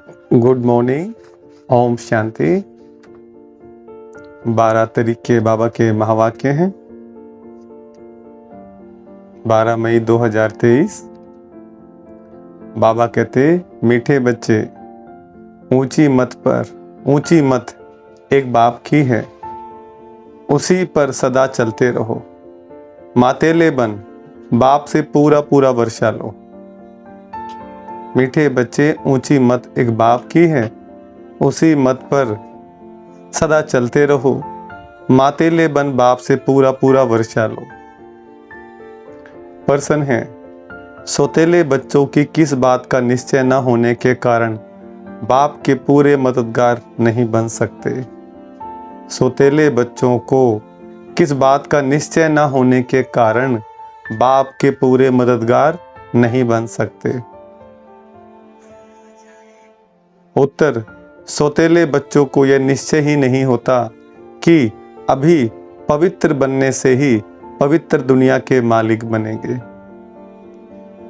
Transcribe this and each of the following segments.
Good morning. Om Shanti. 12 तारीख के बाबा के महावाक्य हैं। 12 मई 2023। बाबा कहते, मीठे बच्चे, ऊंची मत एक बाप की है, उसी पर सदा चलते रहो। मातेले बन, बाप से पूरा वर्षा लो। मीठे बच्चे, ऊंची मत एक बाप की है, उसी मत पर सदा चलते रहो। मातेले बन, बाप से पूरा वर्षा लो। प्रश्न है, सौतेले बच्चों की किस बात का निश्चय न होने के कारण बाप के पूरे मददगार नहीं बन सकते? सौतेले बच्चों को किस बात का निश्चय न होने के कारण बाप के पूरे मददगार नहीं बन सकते? उत्तर, सौतेले बच्चों को यह निश्चय ही नहीं होता कि अभी पवित्र बनने से ही पवित्र दुनिया के मालिक बनेंगे।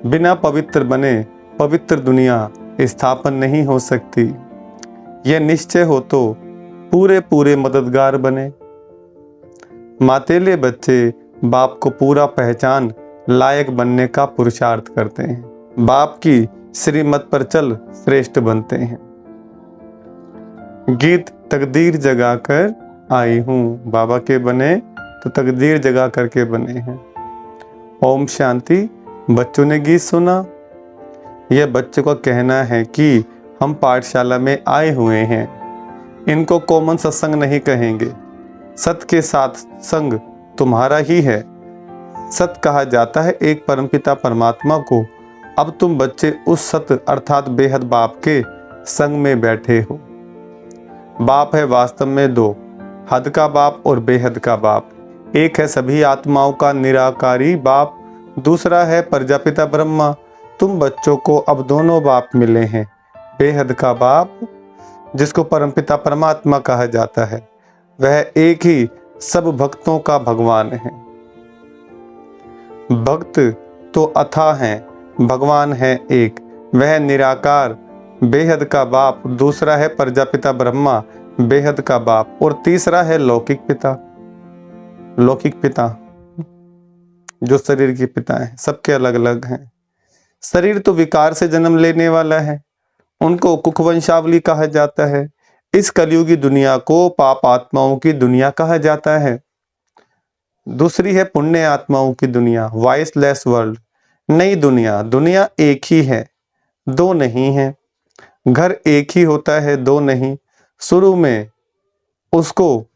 बिना पवित्र बने पवित्र दुनिया स्थापन नहीं हो सकती। यह निश्चय हो तो पूरे मददगार बने। मातेले बच्चे बाप को पूरा पहचान लायक बनने का पुरुषार्थ करते हैं। बाप की श्रीमत पर चल श्रेष्ठ बनते हैं। गीत तकदीर जगा कर आई हूँ। बाबा के बने तो तकदीर जगा करके बने हैं। ओम शांति। बच्चों ने गीत सुना। यह बच्चों का कहना है कि हम पाठशाला में आए हुए हैं। इनको कॉमन सत्संग नहीं कहेंगे। सत के साथ संग तुम्हारा ही है। सत कहा जाता है एक परमपिता परमात्मा को। अब तुम बच्चे उस सत अर्थात बेहद बाप के संग में बैठे हो। बाप है वास्तव में दो, हद का बाप और बेहद का बाप। एक है सभी आत्माओं का निराकारी बाप, दूसरा है प्रजापिता ब्रह्मा। तुम बच्चों को अब दोनों बाप मिले हैं। बेहद का बाप, जिसको परमपिता परमात्मा कहा जाता है, वह एक ही सब भक्तों का भगवान है। भक्त तो अथाह हैं, भगवान है एक, वह निराकार। बेहद का बाप, दूसरा है प्रजापिता ब्रह्मा बेहद का बाप, और तीसरा है लौकिक पिता जो शरीर के पिता हैं। सबके अलग अलग हैं। शरीर तो विकार से जन्म लेने वाला है, उनको कुखवंशावली कहा जाता है। इस कलयुगी दुनिया को पाप आत्माओं की दुनिया कहा जाता है। दूसरी है पुण्य आत्माओं की दुनिया, वाइसलेस वर्ल्ड, नई दुनिया एक ही है, दो नहीं है। घर एक ही होता है, दो नहीं। शुरू में उसको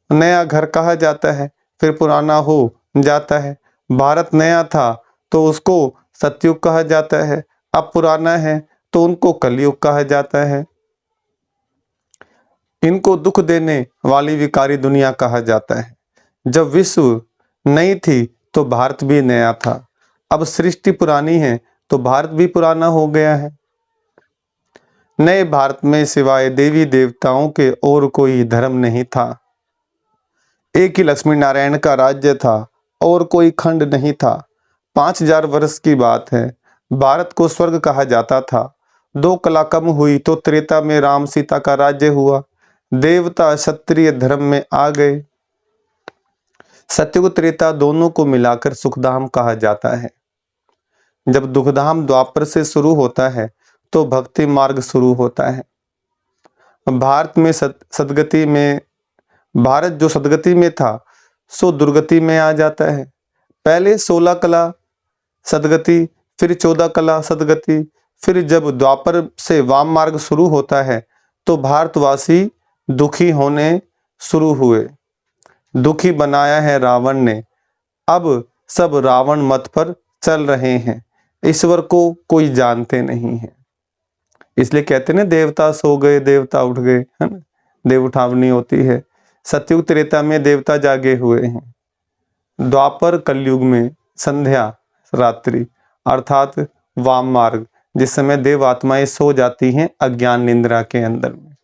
नया घर कहा जाता है, फिर पुराना हो जाता है। भारत नया था तो उसको सतयुग कहा जाता है, अब पुराना है तो उनको कलयुग कहा जाता है। इनको दुख देने वाली विकारी दुनिया कहा जाता है। जब विश्व नई थी तो भारत भी नया था। अब सृष्टि पुरानी है तो भारत भी पुराना हो गया है। नए भारत में सिवाय देवी देवताओं के और कोई धर्म नहीं था। एक ही लक्ष्मी नारायण का राज्य था और कोई खंड नहीं था। 5000 वर्ष की बात है। भारत को स्वर्ग कहा जाता था। 2 कला कम हुई तो त्रेता में राम सीता का राज्य हुआ। देवता क्षत्रिय धर्म में आ गए। सतयुग त्रेता दोनों को मिलाकर सुखधाम कहा जाता है। जब दुखधाम द्वापर से शुरू होता है तो भक्ति मार्ग शुरू होता है। भारत जो सदगति में था सो दुर्गति में आ जाता है। पहले 16 कला सदगति, फिर 14 कला सदगति, फिर जब द्वापर से वाम मार्ग शुरू होता है तो भारतवासी दुखी होने शुरू हुए। दुखी बनाया है रावण ने। अब सब रावण मत पर चल रहे हैं। ईश्वर को कोई जानते नहीं है। इसलिए कहते हैं ना, देवता सो गए देवता उठ गए, है ना, देव उठावनी होती है। सतयुग त्रेता में देवता जागे हुए हैं। द्वापर कलयुग में संध्या रात्रि अर्थात वाम मार्ग, जिस समय देव आत्माएं सो जाती हैं अज्ञान निंद्रा के अंदर में।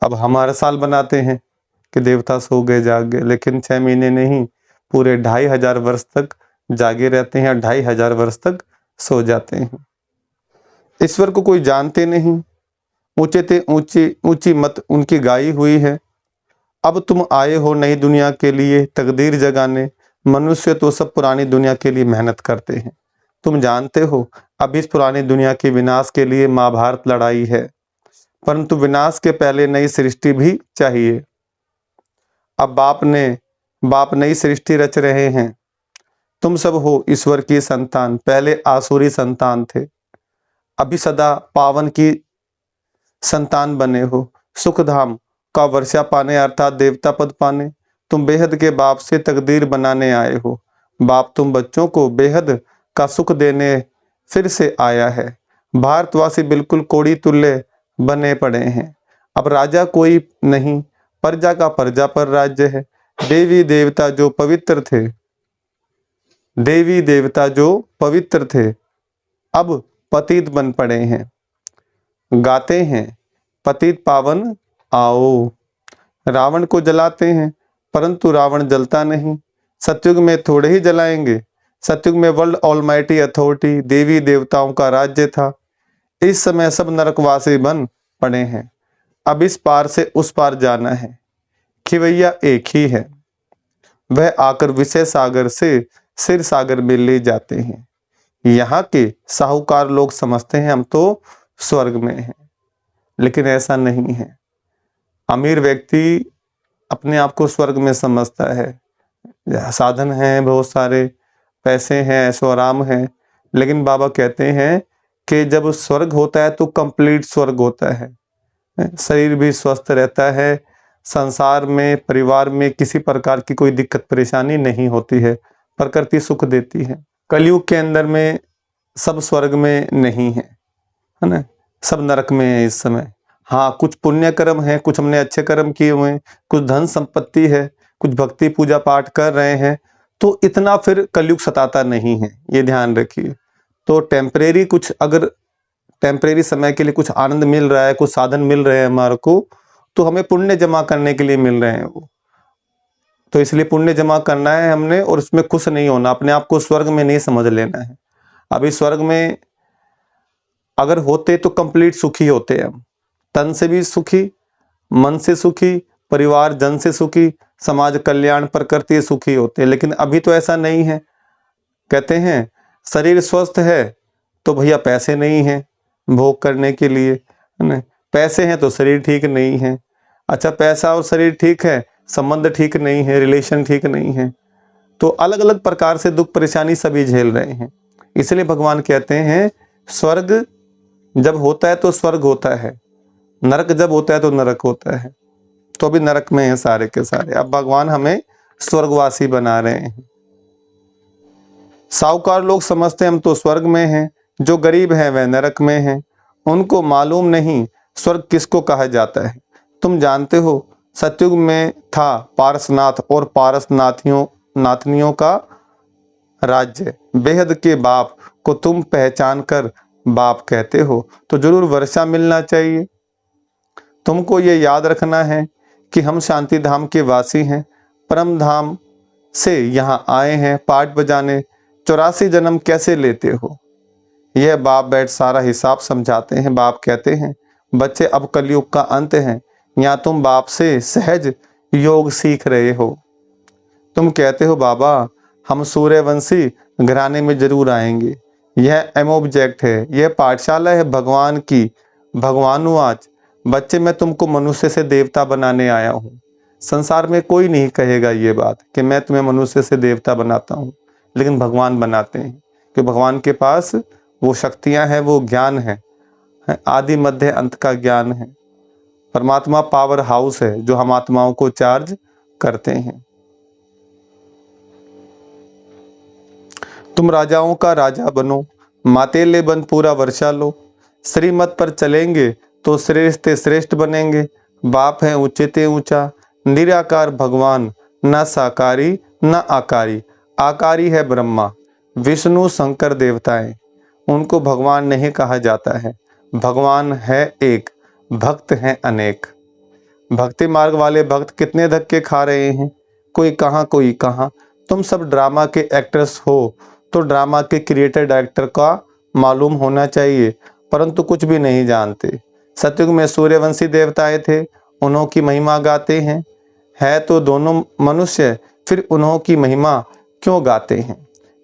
अब हम हर साल बनाते हैं कि देवता सो गए जाग गए, लेकिन 6 महीने नहीं, पूरे 2500 वर्ष तक जागे रहते हैं, 2500 वर्ष तक सो जाते हैं। ईश्वर को कोई जानते नहीं, ऊंचे ते ऊंची ऊंची मत उनकी गाई हुई है। अब तुम आए हो नई दुनिया के लिए तकदीर जगाने, मनुष्य तो सब पुरानी दुनिया के लिए मेहनत करते हैं। तुम जानते हो अब इस पुरानी दुनिया के विनाश के लिए महाभारत लड़ाई है, परंतु विनाश के पहले नई सृष्टि भी चाहिए। अब बाप नई सृष्टि रच रहे हैं। तुम सब हो ईश्वर की संतान, पहले आसुरी संतान थे, अभी सदा पावन की संतान बने हो। सुखधाम का वर्षा पाने अर्थात देवता पद पाने तुम बेहद के बाप से तकदीर बनाने आए हो। बाप तुम बच्चों को बेहद का सुख देने फिर से आया है। भारतवासी बिल्कुल कोड़ी तुल्य बने पड़े हैं। अब राजा कोई नहीं, प्रजा का प्रजा पर राज्य है। देवी देवता जो पवित्र थे अब पतित बन पड़े हैं। गाते हैं पतित पावन आओ। रावण को जलाते हैं परंतु रावण जलता नहीं। सतयुग में थोड़े ही जलाएंगे। सतयुग में वर्ल्ड ऑलमाइटी अथॉरिटी देवी देवताओं का राज्य था। इस समय सब नरकवासी बन पड़े हैं। अब इस पार से उस पार जाना है। खिवैया एक ही है, वह आकर विषय सागर से सिर सागर में ले जाते हैं। यहाँ के साहूकार लोग समझते हैं हम तो स्वर्ग में हैं, लेकिन ऐसा नहीं है। अमीर व्यक्ति अपने आप को स्वर्ग में समझता है, साधन हैं, बहुत सारे पैसे हैं, ऐशो आराम है, लेकिन बाबा कहते हैं कि जब स्वर्ग होता है तो कंप्लीट स्वर्ग होता है। शरीर भी स्वस्थ रहता है, संसार में परिवार में किसी प्रकार की कोई दिक्कत परेशानी नहीं होती है, प्रकृति सुख देती है। कलयुग के अंदर में सब स्वर्ग में नहीं है ना, सब नरक में है इस समय। हाँ, कुछ पुण्य कर्म है, कुछ हमने अच्छे कर्म किए हुए हैं, कुछ धन संपत्ति है, कुछ भक्ति पूजा पाठ कर रहे हैं, तो इतना फिर कलयुग सताता नहीं है, ये ध्यान रखिए। तो टेम्परेरी कुछ अगर टेम्परेरी समय के लिए कुछ आनंद मिल रहा है, कुछ साधन मिल रहे हैं हमारे को, तो हमें पुण्य जमा करने के लिए मिल रहे हैं वो, तो इसलिए पुण्य जमा करना है हमने, और उसमें खुश नहीं होना, अपने आप को स्वर्ग में नहीं समझ लेना है। अभी स्वर्ग में अगर होते तो कंप्लीट सुखी होते हम, तन से भी सुखी, मन से सुखी, परिवार जन से सुखी, समाज कल्याण प्रकृति सुखी होते हैं, लेकिन अभी तो ऐसा नहीं है। कहते हैं शरीर स्वस्थ है तो भैया पैसे नहीं हैं भोग करने के लिए, है ना, पैसे हैं तो शरीर ठीक नहीं है। अच्छा, पैसा और शरीर ठीक है, संबंध ठीक नहीं है, रिलेशन ठीक नहीं है, तो अलग अलग प्रकार से दुख परेशानी सभी झेल रहे हैं। इसलिए भगवान कहते हैं स्वर्ग जब होता है तो स्वर्ग होता है, नरक जब होता है तो नरक होता है। तो अभी नरक में है सारे के सारे, अब भगवान हमें स्वर्गवासी बना रहे हैं। साहूकार लोग समझते हैं हम तो स्वर्ग में हैं, जो गरीब हैं वह नरक में हैं। उनको मालूम नहीं स्वर्ग किसको कहा जाता है। तुम जानते हो सतयुग में था पारसनाथ और पारस नाथनियों का राज्य। बेहद के बाप को तुम पहचान कर बाप कहते हो तो जरूर वर्षा मिलना चाहिए। तुमको ये याद रखना है कि हम शांति धाम के वासी हैं, परम धाम से यहाँ आए हैं पाठ बजाने। 84 जन्म कैसे लेते हो, यह बाप बैठ सारा हिसाब समझाते हैं। बाप कहते हैं बच्चे अब कलयुग का अंत है, यहाँ तुम बाप से सहज योग सीख रहे हो। तुम कहते हो बाबा हम सूर्यवंशी घराने में जरूर आएंगे, यह एम ऑब्जेक्ट है, यह पाठशाला है भगवान की। भगवानुवाच बच्चे मैं तुमको मनुष्य से देवता बनाने आया हूँ। संसार में कोई नहीं कहेगा ये बात कि मैं तुम्हें मनुष्य से देवता बनाता हूँ, लेकिन भगवान बनाते हैं, कि भगवान के पास वो शक्तियाँ हैं, वो ज्ञान है, आदि मध्य अंत का ज्ञान है। परमात्मा पावर हाउस है जो हम आत्माओं को चार्ज करते हैं। तुम राजाओं का राजा बनो, मातेले बन पूरा वर्षा लो। श्रीमत पर चलेंगे तो श्रेष्ठ श्रेष्ठ बनेंगे। बाप है ऊंचे ते ऊंचा, निराकार भगवान, न साकारी न आकारी। आकारी है ब्रह्मा विष्णु शंकर देवताएं, उनको भगवान नहीं कहा जाता है। भगवान है एक, भक्त हैं अनेक। भक्ति मार्ग वाले भक्त कितने धक्के खा रहे हैं, कोई कहाँ कोई कहाँ। तुम सब ड्रामा के एक्टर्स हो तो ड्रामा के क्रिएटर डायरेक्टर का मालूम होना चाहिए। परंतु कुछ भी नहीं जानते। सतयुग में सूर्यवंशी देवताएं थे, उन्हों की महिमा गाते हैं। है तो दोनों मनुष्य, फिर उन्हों की महिमा क्यों गाते हैं?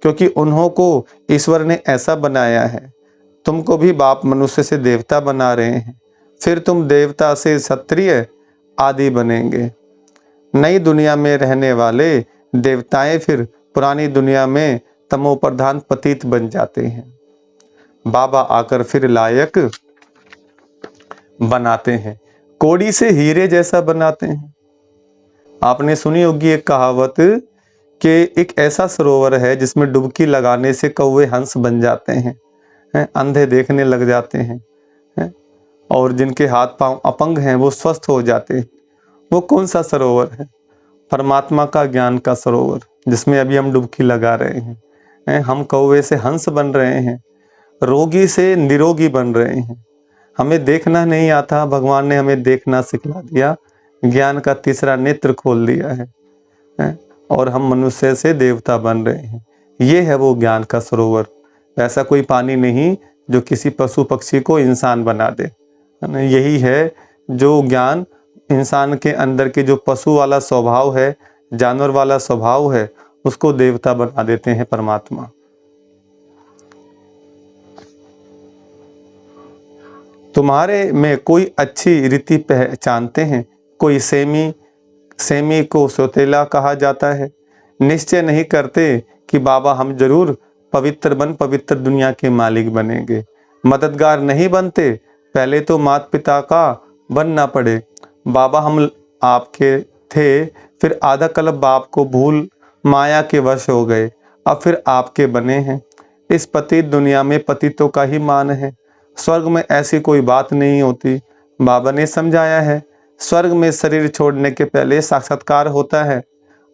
क्योंकि उन्हों को ईश्वर ने ऐसा बनाया है। तुमको भी बाप मनुष्य से देवता बना रहे हैं, फिर तुम देवता से क्षत्रिय आदि बनेंगे। नई दुनिया में रहने वाले देवताएं फिर पुरानी दुनिया में तमोप्रधान पतित बन जाते हैं। बाबा आकर फिर लायक बनाते हैं, कोड़ी से हीरे जैसा बनाते हैं। आपने सुनी होगी एक कहावत कि एक ऐसा सरोवर है जिसमें डुबकी लगाने से कौवे हंस बन जाते हैं, अंधे देखने लग जाते हैं, और जिनके हाथ पांव अपंग हैं वो स्वस्थ हो जाते हैं। वो कौन सा सरोवर है? परमात्मा का ज्ञान का सरोवर, जिसमें अभी हम डुबकी लगा रहे हैं। हम कौवे से हंस बन रहे हैं, रोगी से निरोगी बन रहे हैं। हमें देखना नहीं आता, भगवान ने हमें देखना सिखला दिया, ज्ञान का तीसरा नेत्र खोल दिया है, और हम मनुष्य से देवता बन रहे हैं। ये है वो ज्ञान का सरोवर। ऐसा कोई पानी नहीं जो किसी पशु पक्षी को इंसान बना दे। यही है जो ज्ञान इंसान के अंदर के जो पशु वाला स्वभाव है, जानवर वाला स्वभाव है, उसको देवता बना देते हैं परमात्मा। तुम्हारे में कोई अच्छी रीति पहचानते हैं? कोई सेमी को सौतेला कहा जाता है। निश्चय नहीं करते कि बाबा हम जरूर पवित्र दुनिया के मालिक बनेंगे। मददगार नहीं बनते, पहले तो माता पिता का बनना पड़े। बाबा हम आपके थे, फिर आधा कल्प बाप को भूल माया के वश हो गए, अब फिर आपके बने हैं। इस पतित दुनिया में पतितों का ही मान है, स्वर्ग में ऐसी कोई बात नहीं होती। बाबा ने समझाया है, स्वर्ग में शरीर छोड़ने के पहले साक्षात्कार होता है।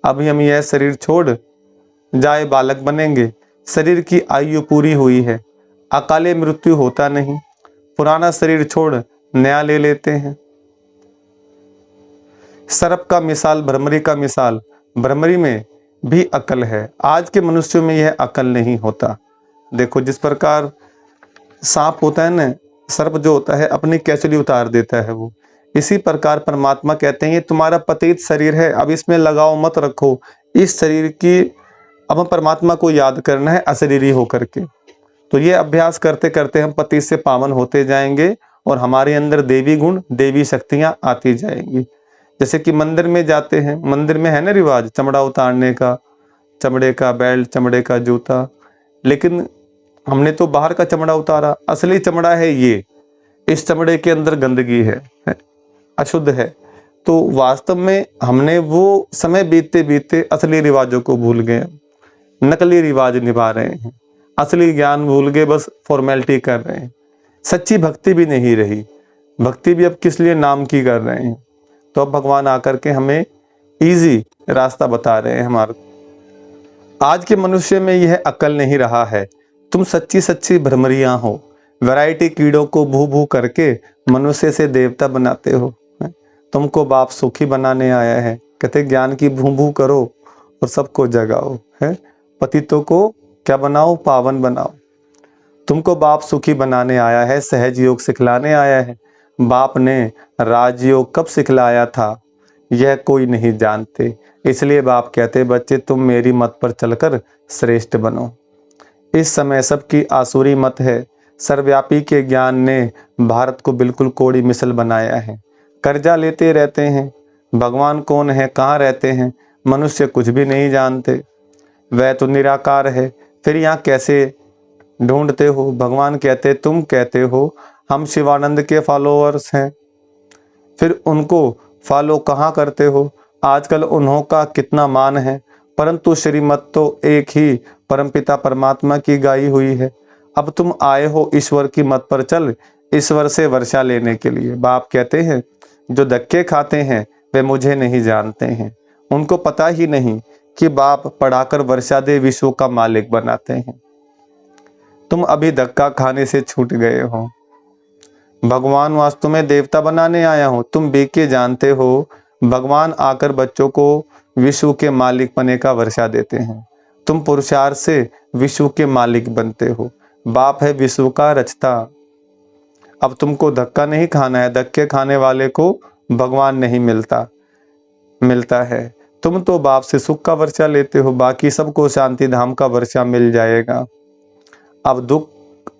अभी हम यह शरीर छोड़ जाए बालक बनेंगे। शरीर की आयु पूरी हुई है, अकाले मृत्यु होता नहीं। पुराना शरीर छोड़ नया ले लेते हैं। सर्प का मिसाल, भ्रमरी का मिसाल। भ्रमरी में भी अकल है, आज के मनुष्यों में यह अकल नहीं होता। देखो जिस प्रकार सांप होता है ना, सर्प जो होता है अपनी केचुली उतार देता है वो, इसी प्रकार परमात्मा कहते हैं ये तुम्हारा पतित शरीर है, अब इसमें लगाव मत रखो। इस शरीर की अब हम परमात्मा को याद करना है अशरीरी होकर के। तो ये अभ्यास करते करते हम पतित से पावन होते जाएंगे और हमारे अंदर देवी गुण, देवी शक्तियां आती जाएंगी। जैसे कि मंदिर में जाते हैं, मंदिर में है ना रिवाज चमड़ा उतारने का, चमड़े का बेल्ट, चमड़े का जूता, लेकिन हमने तो बाहर का चमड़ा उतारा। असली चमड़ा है ये, इस चमड़े के अंदर गंदगी है, अशुद्ध है। तो वास्तव में हमने वो समय बीतते बीतते असली रिवाजों को भूल गए, नकली रिवाज निभा रहे हैं, असली ज्ञान भूल गए, बस फॉर्मेलिटी कर रहे हैं। सच्ची भक्ति भी नहीं रही, भक्ति भी अब किस लिए नाम की कर रहे हैं। तो अब भगवान आकर के हमें इजी रास्ता बता रहे हैं हमारा। आज के मनुष्य में यह अकल नहीं रहा है। तुम सच्ची सच्ची भ्रमरियां हो, वैरायटी कीड़ों को भू भू करके मनुष्य से देवता बनाते हो। तुमको बाप सुखी बनाने आया है, कहते ज्ञान की भू भू करो और सबको जगाओ, है पतितों को क्या बनाओ, पावन बनाओ। तुमको बाप सुखी बनाने आया है, सहज योग सिखलाने आया है। बाप ने राजयोग कब सिखलाया था यह कोई नहीं जानते, इसलिए बाप कहते बच्चे तुम मेरी मत पर चलकर श्रेष्ठ बनो। इस समय सबकी आसुरी मत है, सर्वव्यापी के ज्ञान ने भारत को बिल्कुल कोड़ी मिसल बनाया है। कर्जा लेते रहते हैं, भगवान कौन है, कहाँ रहते हैं, मनुष्य कुछ भी नहीं जानते। वह तो निराकार है, फिर यहाँ कैसे ढूंढते हो। भगवान कहते तुम कहते हो हम शिवानंद के फॉलोअर्स हैं, फिर उनको फॉलो कहाँ करते हो। आजकल उन्हों का कितना मान है, परंतु श्रीमत तो एक ही परमपिता परमात्मा की गाई हुई है। अब तुम आए हो ईश्वर की मत पर चल, ईश्वर से वर्षा लेने के लिए। बाप कहते हैं जो धक्के खाते हैं वे मुझे नहीं जानते हैं, उनको पता ही नहीं कि बाप पढ़ाकर वर्षा दे विश्व का मालिक बनाते हैं। तुम अभी धक्का खाने से छूट गए हो। भगवान वास्तव में देवता बनाने आया हो, तुम बेके जानते हो। भगवान आकर बच्चों को विश्व के मालिक बने का वर्षा देते हैं। तुम पुरुषार्थ से विश्व के मालिक बनते हो। बाप है विश्व का रचता, अब तुमको धक्का नहीं खाना है, धक्के खाने वाले को भगवान नहीं मिलता है। तुम तो बाप से सुख का वर्षा लेते हो, बाकी सबको शांति धाम का वर्षा मिल जाएगा। अब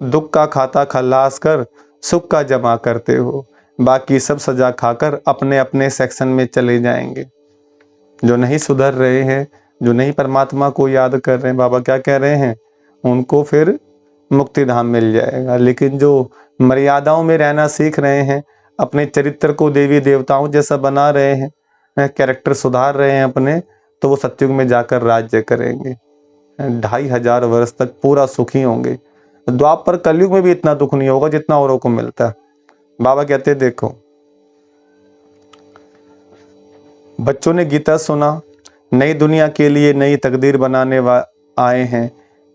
दुख का खाता खल्लास कर सुख का जमा करते हो, बाकी सब सजा खाकर अपने अपने सेक्शन में चले जाएंगे। जो नहीं सुधर रहे हैं, जो नहीं परमात्मा को याद कर रहे हैं, बाबा क्या कह रहे हैं, उनको फिर मुक्ति धाम मिल जाएगा। लेकिन जो मर्यादाओं में रहना सीख रहे हैं, अपने चरित्र को देवी देवताओं जैसा बना रहे हैं, कैरेक्टर सुधार रहे हैं अपने, तो वो सतयुग में जाकर राज्य करेंगे, 2500 वर्ष तक पूरा सुखी होंगे। द्वापर कलयुग में भी इतना दुख नहीं होगा जितना औरों को मिलता है। बाबा कहते देखो, बच्चों ने गीता सुना, नई दुनिया के लिए नई तकदीर बनाने आए हैं,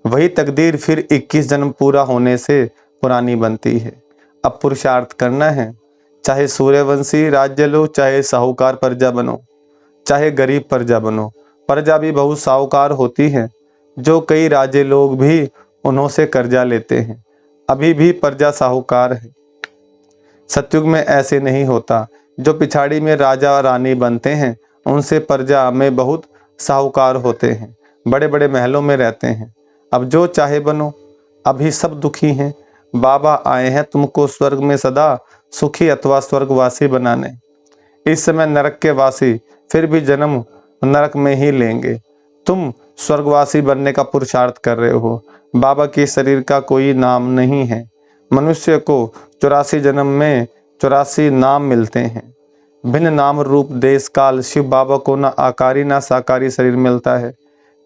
वही तकदीर फिर 21 जन्म पूरा होने से पुरानी बनती है। अब पुरुषार्थ करना है, चाहे सूर्यवंशी राज्य लो, चाहे साहूकार प्रजा बनो, चाहे गरीब प्रजा बनो। प्रजा भी बहुत साहूकार होती है, जो कई राजे लोग भी उन्हों से कर्जा लेते हैं, अभी भी प्रजा साहूकार है। सतयुग में ऐसे नहीं होता, जो पिछाड़ी में राजा रानी बनते हैं उनसे प्रजा में बहुत साहूकार होते हैं, बड़े बड़े महलों में रहते हैं। अब जो चाहे बनो, अभी सब दुखी हैं। बाबा आए हैं तुमको स्वर्ग में सदा सुखी अथवा स्वर्गवासी बनाने। इस समय नरक के वासी फिर भी जन्म नरक में ही लेंगे। तुम स्वर्गवासी बनने का पुरुषार्थ कर रहे हो। बाबा के शरीर का कोई नाम नहीं है। मनुष्य को 84 जन्म में 84 नाम मिलते हैं, भिन्न नाम रूप देश काल। शिव बाबा को ना आकारी ना साकारी शरीर मिलता है।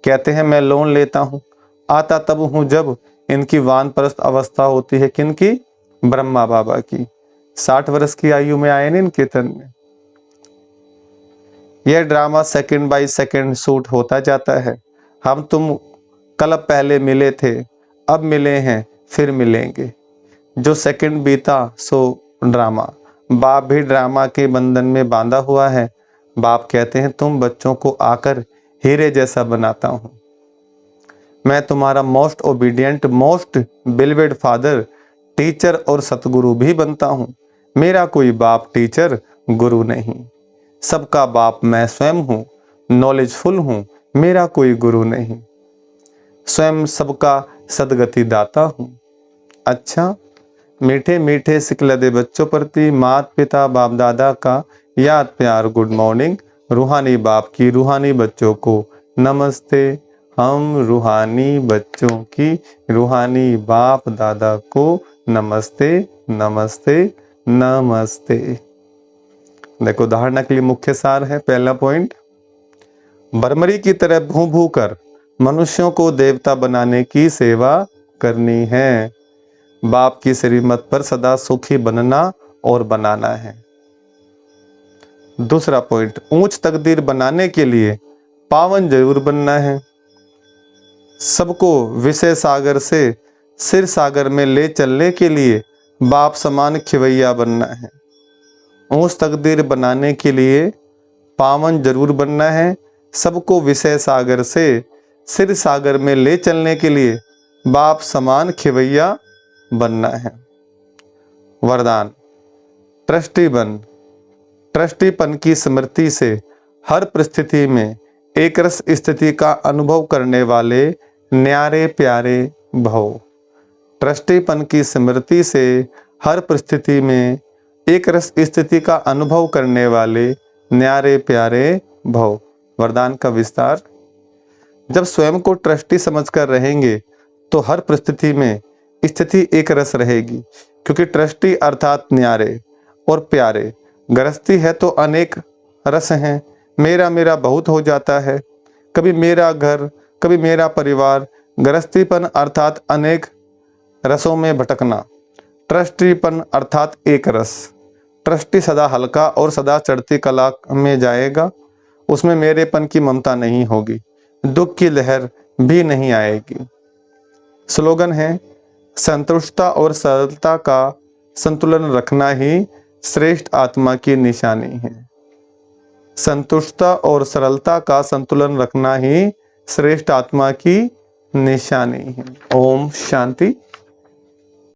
कहते हैं मैं लोन लेता हूँ, आता तब हूँ जब इनकी वानप्रस्थ अवस्था होती है। किनकी? ब्रह्मा बाबा की। 60 वर्ष की आयु में आए न इनके तन में। यह drama second by second shoot होता जाता है। हम तुम कल पहले मिले थे, अब मिले हैं, फिर मिलेंगे। जो सेकंड बीता सो ड्रामा। बाप भी ड्रामा के बंधन में बांधा हुआ है। बाप कहते हैं तुम बच्चों को आकर हीरे जैसा बनाता हूं। मैं तुम्हारा most obedient, most beloved father, teacher और सतगुरु भी बनता हूं। मेरा कोई बाप टीचर गुरु नहीं, सबका बाप मैं स्वयं हूं। नॉलेजफुल हूं, मेरा कोई गुरु नहीं, स्वयं सबका सदगति दाता हूं। अच्छा, मीठे मीठे सिकलदे बच्चों प्रति माता पिता बाप दादा का याद प्यार गुड मॉर्निंग। रूहानी बाप की रूहानी बच्चों को नमस्ते। हम रूहानी बच्चों की रूहानी बाप दादा को नमस्ते नमस्ते नमस्ते। देखो धारणा के लिए मुख्य सार है। पहला पॉइंट, भरमरी की तरह भू भू कर मनुष्यों को देवता बनाने की सेवा करनी है। बाप की श्रीमत पर सदा सुखी बनना और बनाना है। दूसरा पॉइंट, ऊंच तकदीर बनाने के लिए पावन जरूर बनना है। सबको विषय सागर से सिर सागर में ले चलने के लिए बाप समान खिवैया बनना है। ऊंच तकदीर बनाने के लिए पावन जरूर बनना है। सबको विषय सागर से सिर सागर में ले चलने के लिए बाप समान खिवैया बनना है। वरदान, ट्रस्टी बन। ट्रस्टीपन की स्मृति से हर परिस्थिति में एक रस स्थिति का अनुभव करने वाले न्यारे प्यारे भव। ट्रस्टीपन की स्मृति से हर परिस्थिति में एक रस स्थिति का अनुभव करने वाले न्यारे प्यारे भव। वरदान का विस्तार, जब स्वयं को ट्रस्टी समझकर रहेंगे तो हर परिस्थिति में स्थिति एक रस रहेगी, क्योंकि ट्रस्टी अर्थात न्यारे और प्यारे। गृहस्थी है तो अनेक रस हैं। मेरा मेरा बहुत हो जाता है, कभी मेरा घर, कभी मेरा परिवार। गृहस्थीपन अर्थात अनेक रसों में भटकना। ट्रस्टीपन अर्थात एक रस। ट्रस्टी सदा हल्का और सदा चढ़ती कला में जाएगा। उसमें मेरेपन की ममता नहीं होगी, दुख की लहर भी नहीं आएगी। स्लोगन है, संतुष्टता और सरलता का संतुलन रखना ही श्रेष्ठ आत्मा की निशानी है। संतुष्टता और सरलता का संतुलन रखना ही श्रेष्ठ आत्मा की निशानी है। ओम शांति।